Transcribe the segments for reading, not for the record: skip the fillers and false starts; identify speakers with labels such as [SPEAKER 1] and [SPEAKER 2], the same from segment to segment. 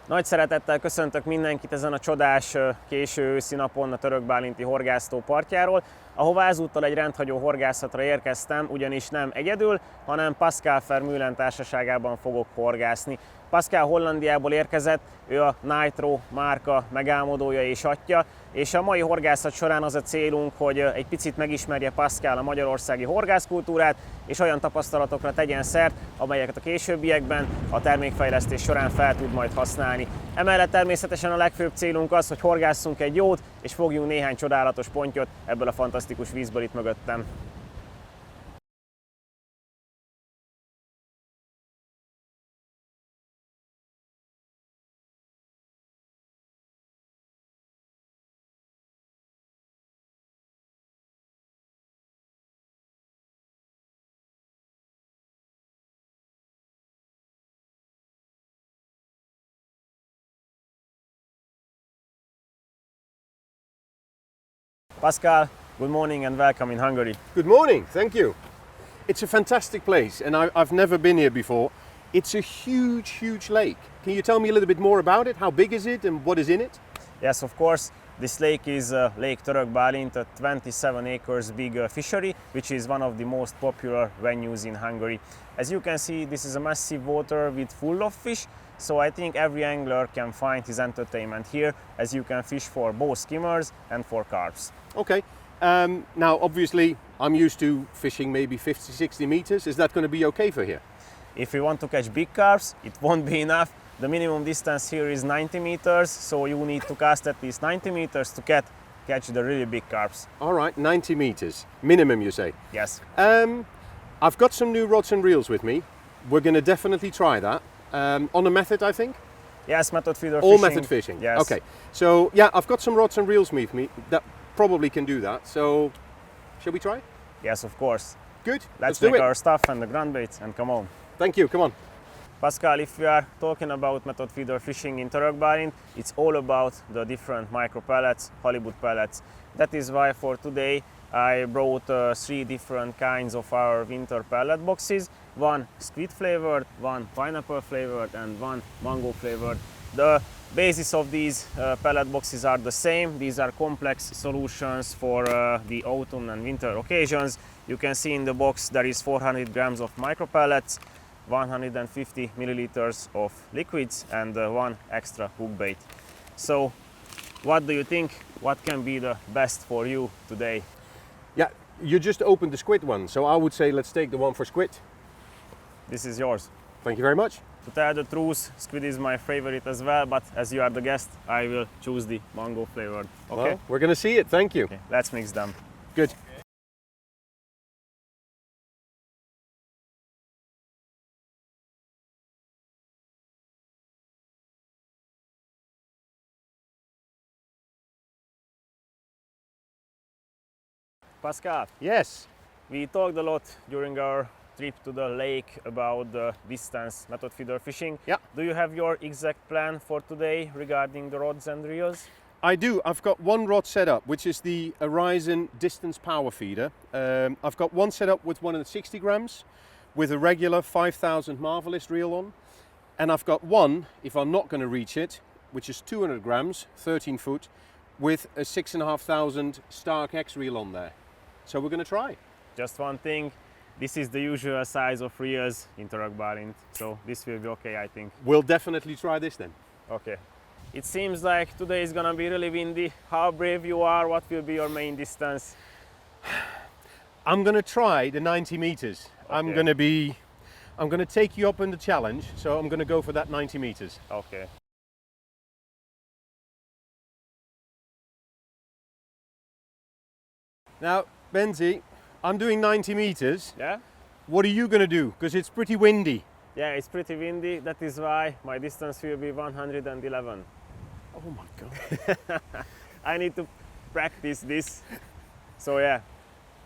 [SPEAKER 1] Nagy szeretettel köszöntök mindenkit ezen a csodás késő őszi napon a Törökbálinti horgásztó partjáról, ahová ezúttal egy rendhagyó horgászatra érkeztem, ugyanis nem egyedül, hanem Pascal Vermeulen társaságában fogok horgászni. Pascal Hollandiából érkezett, ő a Nytro márka megálmodója és atya, és a mai horgászat során az a célunk, hogy egy picit megismerje Pascal a magyarországi horgászkultúrát, és olyan tapasztalatokra tegyen szert, amelyeket a későbbiekben a termékfejlesztés során fel tud majd használni. Emellett természetesen a legfőbb célunk az, hogy horgásszunk egy jót, és fogjunk néhány csodálatos pontyot ebből a fantasztikus vízből itt mögöttem. Pascal, good morning and welcome in Hungary.
[SPEAKER 2] Good morning, thank you. It's a fantastic place and I've never been here before. It's a huge lake. Can you tell me a little bit more about it? How big is it and what is in it?
[SPEAKER 1] Yes, of course. This lake is Lake Törökbálint, a 27 acres big fishery, which is one of the most popular venues in Hungary. As you can see, this is a massive water with full of fish, so I think every angler can find his entertainment here, as you can fish for both skimmers and for carps.
[SPEAKER 2] Okay, now obviously I'm used to fishing maybe 50-60 meters. Is that going to be okay for here?
[SPEAKER 1] If you want to catch big carps, it won't be enough. The minimum distance here is 90 meters, so you need to cast at least 90 meters to catch the really big carps.
[SPEAKER 2] All right, 90 meters minimum, you say?
[SPEAKER 1] Yes.
[SPEAKER 2] I've got some new rods and reels with me. We're going to definitely try that. On a method, I think?
[SPEAKER 1] Yes, method feeder
[SPEAKER 2] All
[SPEAKER 1] fishing.
[SPEAKER 2] method fishing?
[SPEAKER 1] Yes.
[SPEAKER 2] Okay, so yeah, I've got some rods and reels with me that probably can do that. So, shall we try?
[SPEAKER 1] Yes, of course.
[SPEAKER 2] Good,
[SPEAKER 1] Let's
[SPEAKER 2] do
[SPEAKER 1] make
[SPEAKER 2] it.
[SPEAKER 1] our stuff and the ground baits and come on.
[SPEAKER 2] Thank you, come on.
[SPEAKER 1] Pascal, if we are talking about method feeder fishing in Törökbálint, it's all about the different micro pellets, Hollywood pellets. That is why for today I brought 3 different kinds of our winter pellet boxes. One squid flavored, one pineapple flavored and one mango flavored. The basis of these pellet boxes are the same. These are complex solutions for the autumn and winter occasions. You can see in the box there is 400 grams of micro pellets, 150 milliliters of liquids and one extra hook bait. So what do you think? What can be the best for you today?
[SPEAKER 2] Yeah, you just opened the squid one, so I would say let's take the one for squid.
[SPEAKER 1] This is yours.
[SPEAKER 2] Thank you very much.
[SPEAKER 1] To tell the truth, squid is my favorite as well, but as you are the guest, I will choose the mango flavored. Okay?
[SPEAKER 2] Well, we're going to see it, thank you.
[SPEAKER 1] Okay, let's mix them.
[SPEAKER 2] Good.
[SPEAKER 1] Pascal,
[SPEAKER 2] Yes.
[SPEAKER 1] we talked a lot during our trip to the lake about the distance method feeder fishing.
[SPEAKER 2] Yeah.
[SPEAKER 1] Do you have your exact plan for today regarding the rods and reels?
[SPEAKER 2] I do. I've got one rod set up, which is the Horizon Distance Power Feeder. I've got one set up with 160 grams, with a regular 5000 Marvelous reel on. And I've got one, if I'm not going to reach it, which is 200 grams, 13 foot, with a 6500 Stark X reel on there. So we're going to try.
[SPEAKER 1] Just one thing, this is the usual size of reels in Törökbálint, so this will be okay, I think.
[SPEAKER 2] We'll definitely try this then.
[SPEAKER 1] Okay. It seems like today is gonna be really windy. How brave you are? What will be your main distance?
[SPEAKER 2] I'm going to try the 90 meters.
[SPEAKER 1] Okay.
[SPEAKER 2] I'm going to take you up on the challenge, so I'm going to go for that 90 meters.
[SPEAKER 1] Okay.
[SPEAKER 2] Now, Benzi, I'm doing 90 meters.
[SPEAKER 1] Yeah?
[SPEAKER 2] What are you going to do? Because it's pretty windy.
[SPEAKER 1] Yeah, it's pretty windy. That is why my distance will be 111.
[SPEAKER 2] Oh my God.
[SPEAKER 1] I need to practice this. So yeah,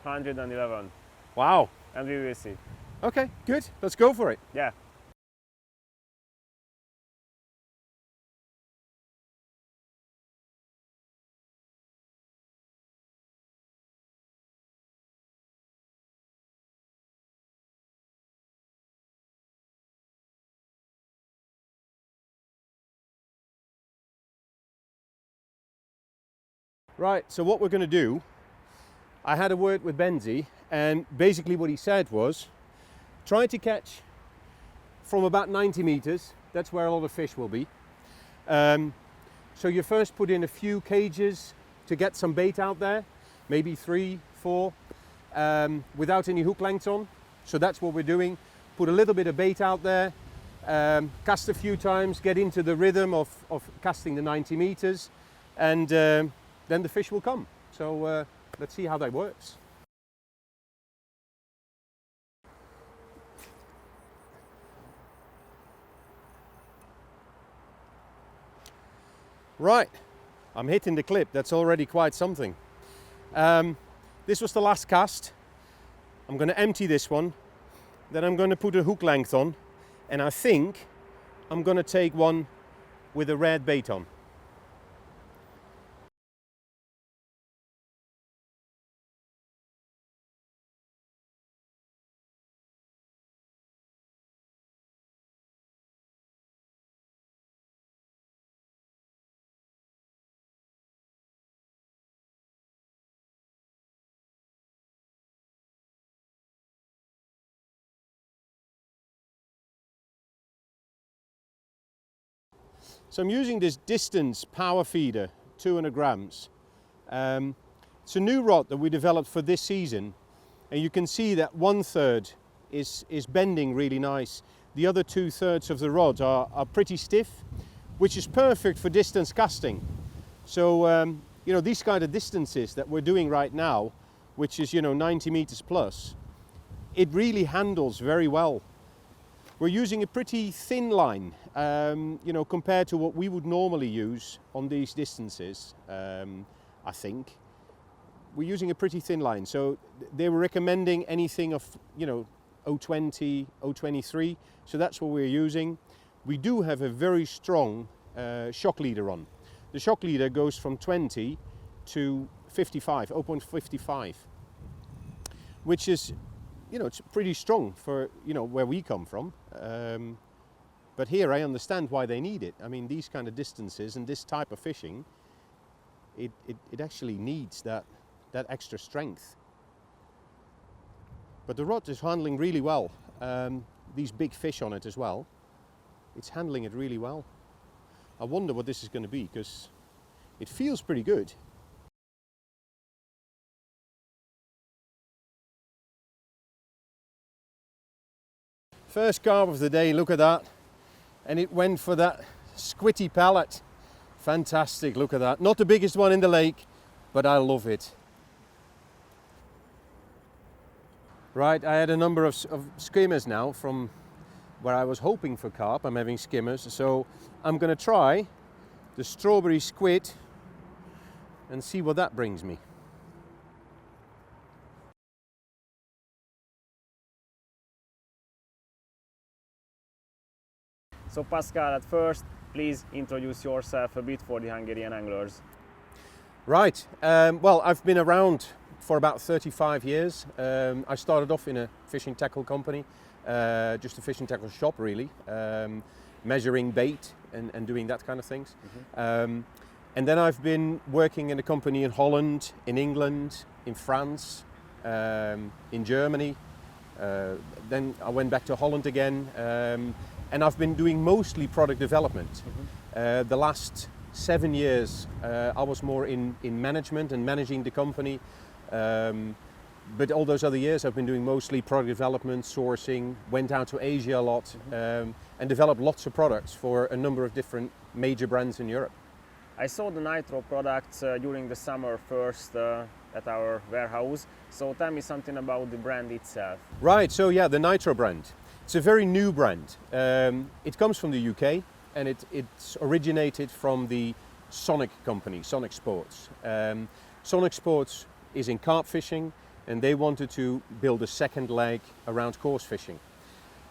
[SPEAKER 1] 111.
[SPEAKER 2] Wow.
[SPEAKER 1] And we will see.
[SPEAKER 2] Okay, good. Let's go for it.
[SPEAKER 1] Yeah.
[SPEAKER 2] Right, so what we're going to do, I had a word with Benzie, and basically what he said was, try to catch from about 90 meters, that's where a lot of fish will be. So you first put in a few cages to get some bait out there, maybe 3, 4, without any hook lengths on. So that's what we're doing. Put a little bit of bait out there, cast a few times, get into the rhythm of casting the 90 meters, and then the fish will come. So let's see how that works. Right, I'm hitting the clip. That's already quite something. This was the last cast. I'm going to empty this one. Then I'm going to put a hook length on. And I think I'm going to take one with a red bait on. So I'm using this Distance Power Feeder, 200 grams. It's a new rod that we developed for this season, and you can see that 1/3 is bending really nice. The other 2/3 of the rod are pretty stiff, which is perfect for distance casting. So you know, these kind of distances that we're doing right now, which is 90 meters plus, it really handles very well. We're using a pretty thin line, compared to what we would normally use on these distances, I think. We're using a pretty thin line. So they were recommending anything of, 0.20, 0.23. So that's what we're using. We do have a very strong shock leader on. The shock leader goes from 20 to 55, 0.55, which is, it's pretty strong for, where we come from. But here I understand why they need it. I mean, these kind of distances and this type of fishing, it actually needs that extra strength. But the rod is handling really well. These big fish on it as well. It's handling it really well. I wonder what this is going to be, because it feels pretty good. First carp of the day, look at that. And it went for that squitty pallet. Fantastic, look at that. Not the biggest one in the lake, but I love it. Right, I had a number of skimmers now from where I was hoping for carp. I'm having skimmers, so I'm going to try the strawberry squid and see what that brings me.
[SPEAKER 1] So Pascal, at first, please introduce yourself a bit for the Hungarian anglers.
[SPEAKER 2] Right, well, I've been around for about 35 years. I started off in a fishing tackle company, just a fishing tackle shop really, measuring bait and doing that kind of things. Mm-hmm. And then I've been working in a company in Holland, in England, in France, in Germany. Then I went back to Holland again. And I've been doing mostly product development. Mm-hmm. The last 7 years I was more in management and managing the company. But all those other years I've been doing mostly product development, sourcing, went out to Asia a lot, mm-hmm. And developed lots of products for a number of different major brands in Europe.
[SPEAKER 1] I saw the Nitro products during the summer first at our warehouse. So tell me something about the brand itself.
[SPEAKER 2] Right, so yeah, the Nytro brand. It's a very new brand. It comes from the UK, and it's originated from the Sonic company, Sonic Sports. Sonic Sports is in carp fishing, and they wanted to build a second leg around coarse fishing.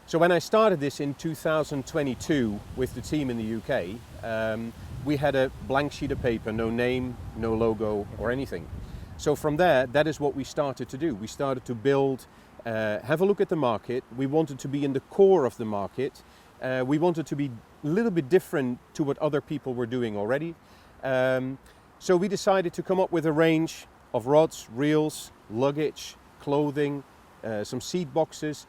[SPEAKER 2] So when I started this in 2022 with the team in the UK, we had a blank sheet of paper, no name, no logo or anything. So from there, that is what we started to do. We started to build, have a look at the market. We wanted to be in the core of the market. We wanted to be a little bit different to what other people were doing already. So we decided to come up with a range of rods, reels, luggage, clothing, some seed boxes,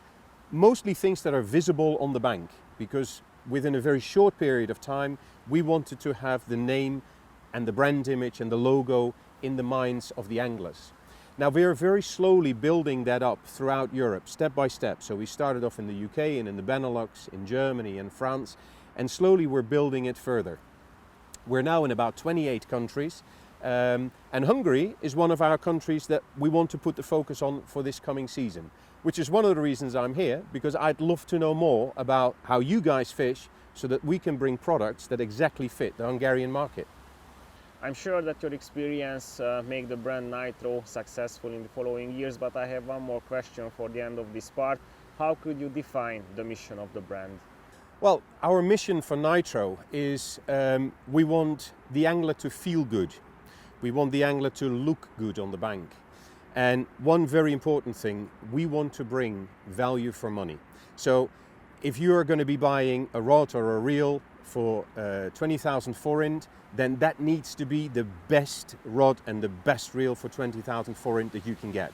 [SPEAKER 2] mostly things that are visible on the bank, because within a very short period of time we wanted to have the name and the brand image and the logo in the minds of the anglers. Now we are very slowly building that up throughout Europe, step by step. So we started off in the UK and in the Benelux, in Germany and France, and slowly we're building it further. We're now in about 28 countries, and Hungary is one of our countries that we want to put the focus on for this coming season, which is one of the reasons I'm here, because I'd love to know more about how you guys fish so that we can bring products that exactly fit the Hungarian market.
[SPEAKER 1] I'm sure that your experience make the brand Nitro successful in the following years, but I have one more question for the end of this part. How could you define the mission of the brand?
[SPEAKER 2] Well, our mission for Nytro is we want the angler to feel good. We want the angler to look good on the bank. And one very important thing, we want to bring value for money. So if you are going to be buying a rod or a reel for 20,000 forint, then that needs to be the best rod and the best reel for 20,000 forint that you can get.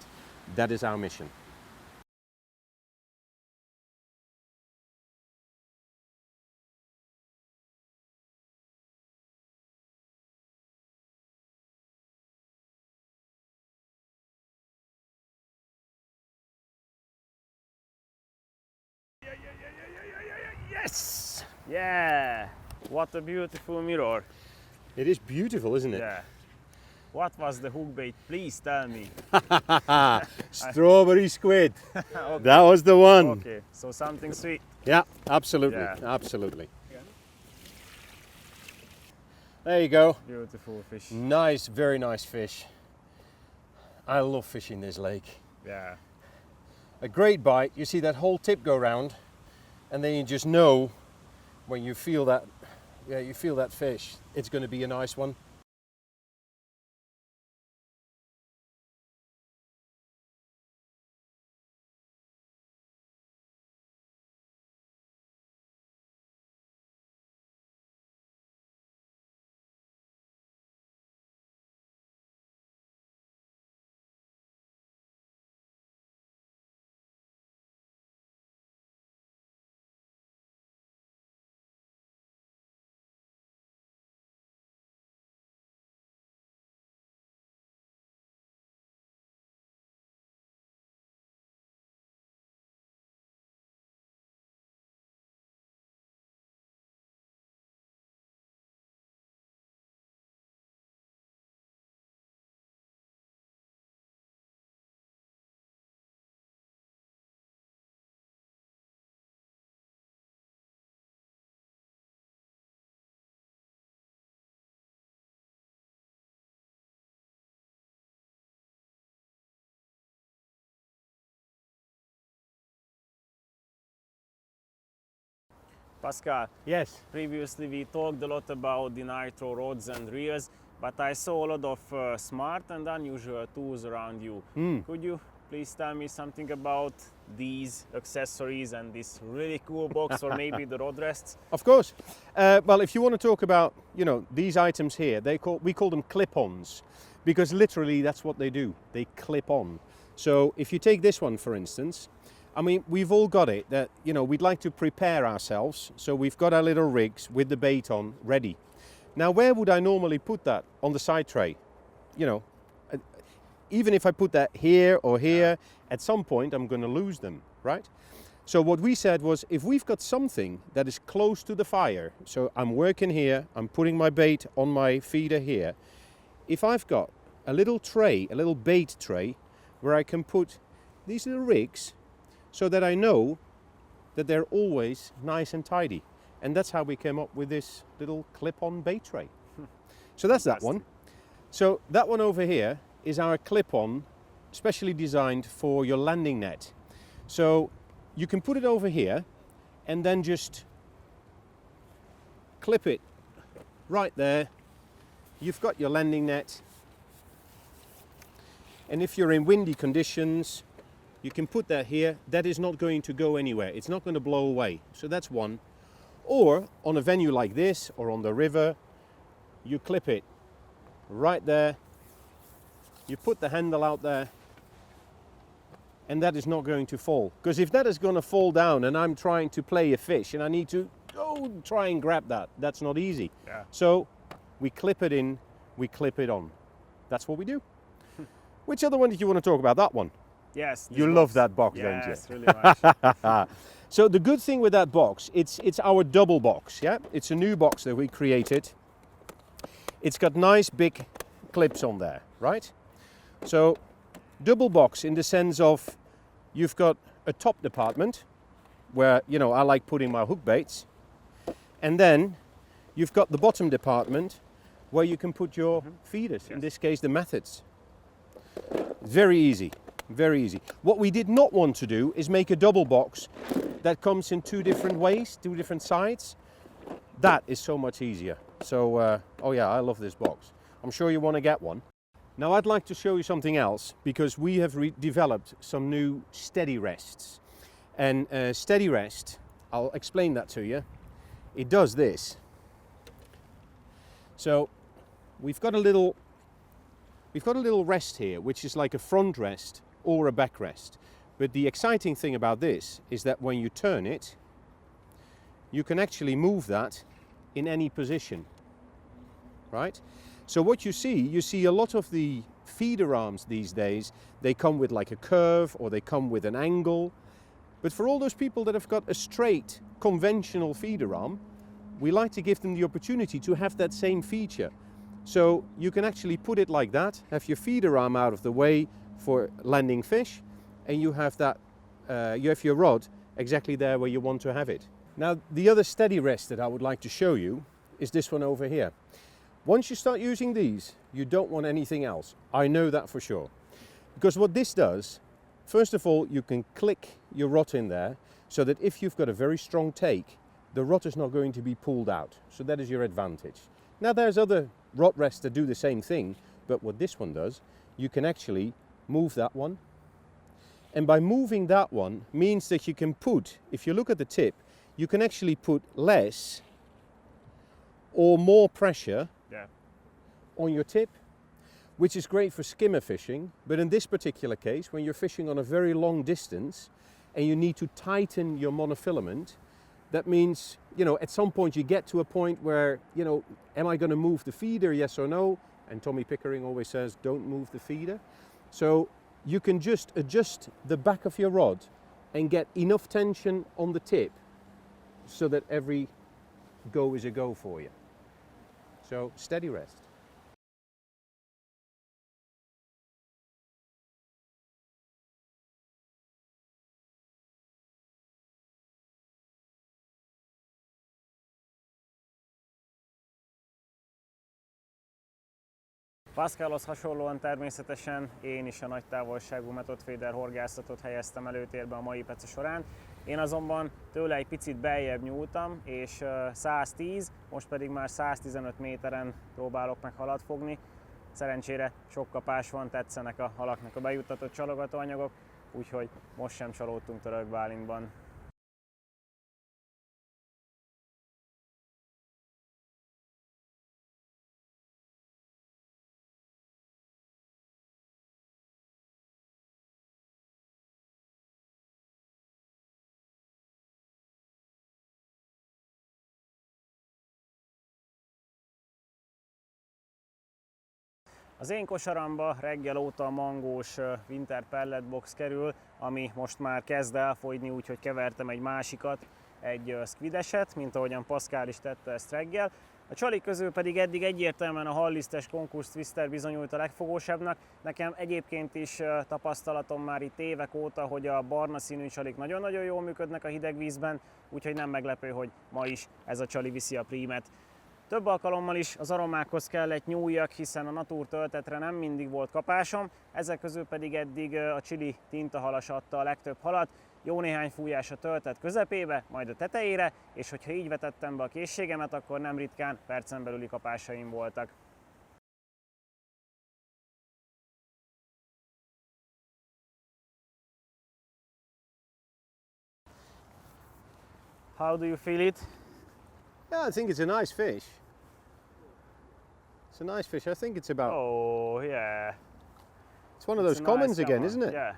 [SPEAKER 2] That is our mission.
[SPEAKER 1] Yes! Yeah! What a beautiful mirror.
[SPEAKER 2] It is beautiful, isn't it?
[SPEAKER 1] Yeah. What was the hook bait? Please tell me.
[SPEAKER 2] Strawberry squid.
[SPEAKER 1] Okay.
[SPEAKER 2] That was the one.
[SPEAKER 1] Okay, so something sweet.
[SPEAKER 2] Yeah, absolutely.
[SPEAKER 1] Yeah.
[SPEAKER 2] Absolutely. There you go.
[SPEAKER 1] Beautiful fish.
[SPEAKER 2] Nice, very nice fish. I love fishing this lake.
[SPEAKER 1] Yeah.
[SPEAKER 2] A great bite. You see that whole tip go round, and then you just know when you feel that, yeah, you feel that fish, it's going to be a nice one.
[SPEAKER 1] Pascal,
[SPEAKER 2] Yes.
[SPEAKER 1] previously we talked a lot about the Nitro rods and reels, but I saw a lot of smart and unusual tools around you. Could you please tell me something about these accessories and this really cool box, or maybe the rod rests?
[SPEAKER 2] Of course. Well, if you want to talk about, you know, these items here, we call them clip-ons, because literally that's what they do. They clip on. So if you take this one, for instance, I mean, we've all got it that, you know, we'd like to prepare ourselves. So we've got our little rigs with the bait on ready. Now, where would I normally put that? On the side tray? You know, even if I put that here or here, at some point I'm going to lose them, right? So what we said was, if we've got something that is close to the fire, so I'm working here, I'm putting my bait on my feeder here. If I've got a little tray, a little bait tray, where I can put these little rigs, so that I know that they're always nice and tidy. And that's how we came up with this little clip-on bait tray. So that's that one. So that one over here is our clip-on, specially designed for your landing net. So you can put it over here and then just clip it right there. You've got your landing net. And if you're in windy conditions, you can put that here. That is not going to go anywhere. It's not going to blow away. So that's one. Or on a venue like this or on the river, you clip it right there. You put the handle out there, and that is not going to fall. Because if that is going to fall down and I'm trying to play a fish and I need to go try and grab that, that's not easy.
[SPEAKER 1] Yeah.
[SPEAKER 2] So we clip it in, we clip it on. That's what we do. Which other one did you want to talk about? That one?
[SPEAKER 1] Yes.
[SPEAKER 2] You love that box, don't you?
[SPEAKER 1] Yes, really much.
[SPEAKER 2] So the good thing with that box, it's our double box, yeah? It's a new box that we created. It's got nice big clips on there, right? So double box in the sense of you've got a top department where, you know, I like putting my hook baits. And then you've got the bottom department where you can put your feeders,
[SPEAKER 1] Yes.
[SPEAKER 2] in this case the methods. Very easy, very easy. What we did not want to do is make a double box that comes in two different ways, two different sides. That is so much easier. So, oh yeah, I love this box. I'm sure you want to get one. Now I'd like to show you something else because we have developed some new steady rests. And steady rest, I'll explain that to you. It does this. So we've got a little rest here, which is like a front rest or a back rest. But the exciting thing about this is that when you turn it, you can actually move that in any position, right? So what you see a lot of the feeder arms these days, they come with like a curve or they come with an angle. But for all those people that have got a straight, conventional feeder arm, we like to give them the opportunity to have that same feature. So you can actually put it like that, have your feeder arm out of the way for landing fish, and you have that, you have your rod exactly there where you want to have it. Now the other steady rest that I would like to show you is this one over here. Once you start using these, you don't want anything else. I know that for sure. Because what this does, first of all, you can click your rod in there so that if you've got a very strong take, the rod is not going to be pulled out. So that is your advantage. Now there's other rod rests that do the same thing, but what this one does, you can actually move that one. And by moving that one means that you can put, if you look at the tip, you can actually put less or more pressure on your tip, which is great for skimmer fishing. But in this particular case, when you're fishing on a very long distance and you need to tighten your monofilament, that means, you know, at some point you get to a point where, you know, am I going to move the feeder, yes or no? And Tommy Pickering always says, don't move the feeder. So you can just adjust the back of your rod and get enough tension on the tip so that every go is a go for you. So steady rest.
[SPEAKER 1] Pascalhoz hasonlóan természetesen én is a nagy távolságú metodféder horgászatot helyeztem előtérbe a mai pece során. Én azonban tőle egy picit beljebb nyúltam, és 110, most pedig már 115 méteren próbálok meg halat fogni. Szerencsére sok kapás van, tetszenek a halaknak a bejuttatott csalogatóanyagok, úgyhogy most sem csalódtunk Törökbálintban. Az én kosaramba reggel óta a mangós Winter Pellet Box kerül, ami most már kezd elfogyni, úgyhogy kevertem egy másikat, egy squideset, mint ahogyan Pascal is tette ezt reggel. A csalik közül pedig eddig egyértelműen a hallisztes Concours Twister bizonyult a legfogósabbnak. Nekem egyébként is tapasztalatom már itt évek óta, hogy a barna színű csalik nagyon-nagyon jól működnek a hideg vízben, úgyhogy nem meglepő, hogy ma is ez a csali viszi a prímet. Több alkalommal is az aromákhoz kellett nyúljak, hiszen a natúr töltetre nem mindig volt kapásom, ezek közül pedig eddig a chili tintahalas adta a legtöbb halat, jó néhány fújás a töltet közepébe, majd a tetejére, és hogyha így vetettem be a készségemet, akkor nem ritkán percen belüli kapásaim voltak. How do you feel it?
[SPEAKER 2] Yeah, I think it's a nice fish. It's a nice fish. I think it's about...
[SPEAKER 1] Oh, yeah.
[SPEAKER 2] It's one of those commons again, isn't it?
[SPEAKER 1] Yeah.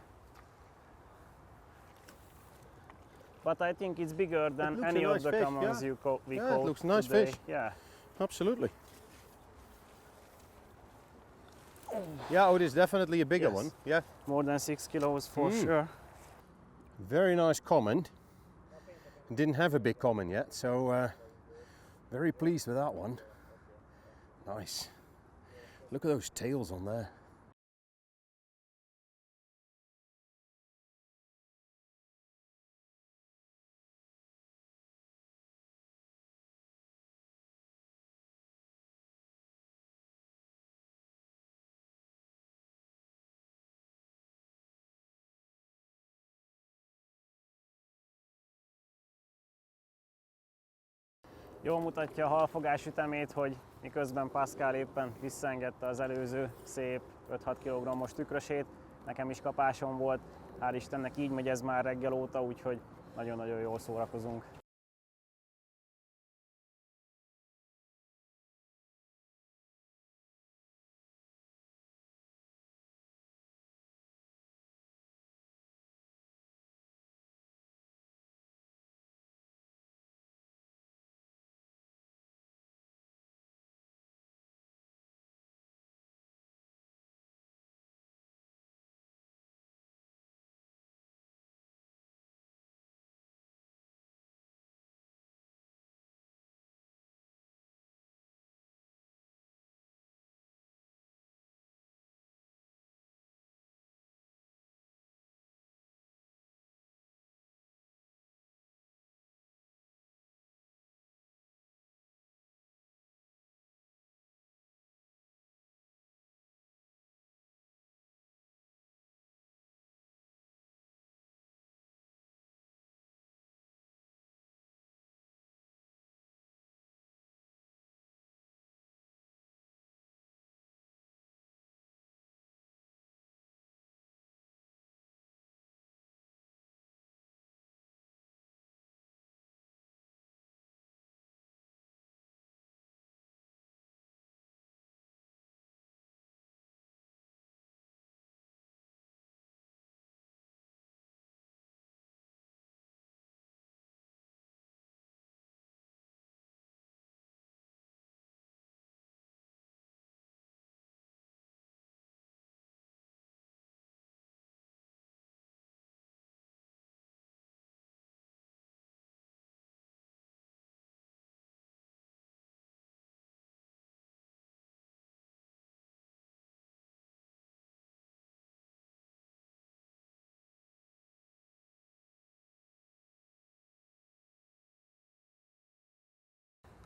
[SPEAKER 1] But I think it's bigger than any of the commons we caught
[SPEAKER 2] it looks a nice
[SPEAKER 1] today.
[SPEAKER 2] fish.
[SPEAKER 1] Yeah.
[SPEAKER 2] Absolutely. Yeah, oh, it is definitely a bigger one. Yeah.
[SPEAKER 1] More than 6 kilos for sure.
[SPEAKER 2] Very nice common. Didn't have a big common yet, so very pleased with that one. Nice. Look at those tails on there.
[SPEAKER 1] Jól mutatja a halfogás ütemét, hogy miközben Pascal éppen visszaengedte az előző szép 5-6 kg-os tükrösét, nekem is kapásom volt, hál' Istennek így megy ez már reggel óta, úgyhogy nagyon-nagyon jól szórakozunk.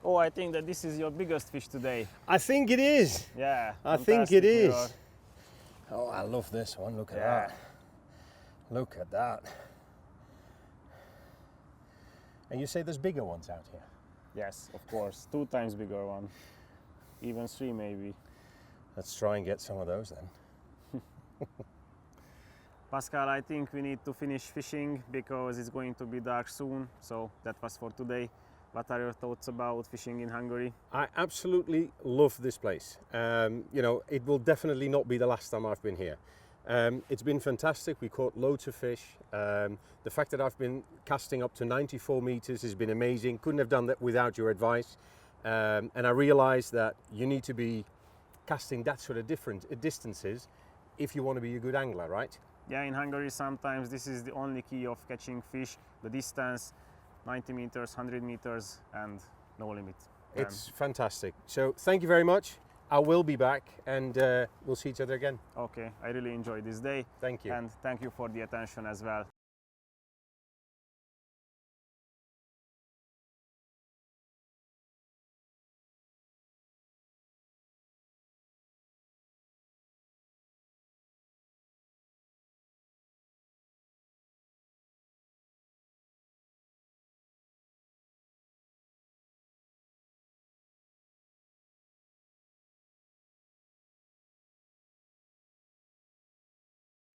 [SPEAKER 1] Oh, I think that this is your biggest fish today.
[SPEAKER 2] I think it is.
[SPEAKER 1] Yeah.
[SPEAKER 2] I think it is.
[SPEAKER 1] Mirror.
[SPEAKER 2] Oh, I love this one. Look at that. Look at that. And you say there's bigger ones out here?
[SPEAKER 1] Yes, of course. 2 times bigger one. Even 3 maybe.
[SPEAKER 2] Let's try and get some of those then.
[SPEAKER 1] Pascal, I think we need to finish fishing because it's going to be dark soon. So that was for today. What are your thoughts about fishing in Hungary?
[SPEAKER 2] I absolutely love this place. You know, it will definitely not be the last time I've been here. It's been fantastic. We caught loads of fish. The fact that I've been casting up to 94 meters has been amazing. Couldn't have done that without your advice. And I realized that you need to be casting that sort of different distances if you want to be a good angler, right?
[SPEAKER 1] Yeah, in Hungary sometimes this is the only key of catching fish, the distance, 90 meters, 100 meters and no limit.
[SPEAKER 2] It's fantastic. So thank you very much. I will be back and we'll see each other again.
[SPEAKER 1] Okay, I really enjoyed this day.
[SPEAKER 2] Thank you.
[SPEAKER 1] And thank you for the attention as well.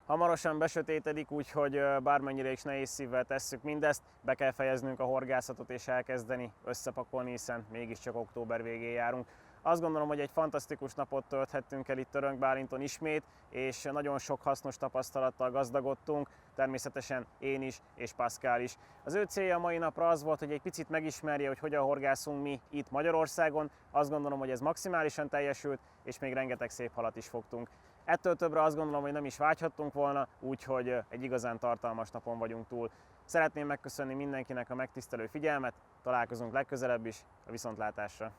[SPEAKER 1] Hamarosan besötétedik, úgyhogy bármennyire is nehéz szívvel tesszük mindezt, be kell fejeznünk a horgászatot és elkezdeni összepakolni, hiszen mégiscsak október végén járunk. Azt gondolom, hogy egy fantasztikus napot tölthettünk el itt Törökbálinton ismét, és nagyon sok hasznos tapasztalattal gazdagodtunk, természetesen én is és Pascal is. Az ő célja a mai napra az volt, hogy egy picit megismerje, hogy hogyan horgászunk mi itt Magyarországon. Azt gondolom, hogy ez maximálisan teljesült, és még rengeteg szép halat is fogtunk. Ettől többre azt gondolom, hogy nem is vágyhattunk volna, úgyhogy egy igazán tartalmas napon vagyunk túl. Szeretném megköszönni mindenkinek a megtisztelő figyelmet, találkozunk legközelebb is, a viszontlátásra!